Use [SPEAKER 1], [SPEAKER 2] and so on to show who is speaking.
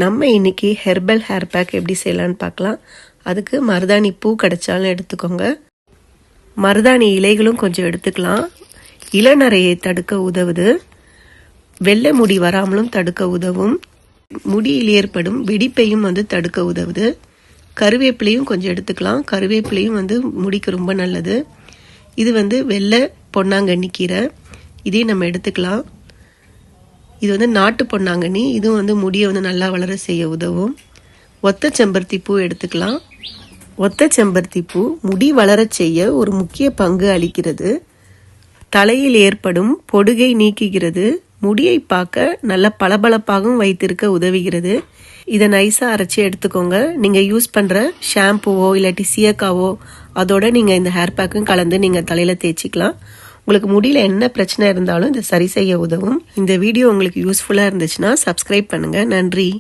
[SPEAKER 1] நம்ம இன்னைக்கு herbal hair pack எப்படி செய்யலான்னு பார்க்கலாம். அதுக்கு மருதாணி பூ கிடைச்சாலும் எடுத்துக்கோங்க. மருதாணி இலைகளும் கொஞ்சம் எடுத்துக்கலாம். இளநரையை தடுக்க உதவுது. வெள்ளை முடி வராமலும் தடுக்க உதவும். முடியில் ஏற்படும் வெடிப்பையும் தடுக்க உதவுது. கருவேப்பிலையும் கொஞ்சம் எடுத்துக்கலாம். கருவேப்பிலையும் முடிக்கு ரொம்ப நல்லது. இது வெள்ளை பொன்னாங்கண்ணி கீரை, இதையும் நம்ம எடுத்துக்கலாம். இது நாட்டு பொன்னாங்கண்ணி, இதுவும் முடியை நல்லா வளர செய்ய உதவும். ஒத்த செம்பருத்தி பூ எடுத்துக்கலாம். ஒத்த செம்பருத்தி பூ முடி வளரச் செய்ய ஒரு முக்கிய பங்கு அளிக்கிறது. தலையில் ஏற்படும் பொடுகை நீக்குகிறது. முடியை பார்க்க நல்ல பளபளப்பாகவும் வைத்திருக்க உதவுகிறது. இதை நைஸாக அரைச்சி எடுத்துக்கோங்க. நீங்கள் யூஸ் பண்ணுற ஷாம்புவோ இல்லாட்டி சீயக்காவோ அதோட நீங்கள் இந்த ஹேர் பேக்கும் கலந்து நீங்கள் தலையில் தேய்ச்சிக்கலாம். உங்களுக்கு முடியல என்ன பிரச்சனை இருந்தாலும் இதை சரி செய்ய உதவும். இந்த வீடியோ உங்களுக்கு யூஸ்ஃபுல்லாக இருந்துச்சுன்னா சப்ஸ்கிரைப் பண்ணுங்கள். நன்றி.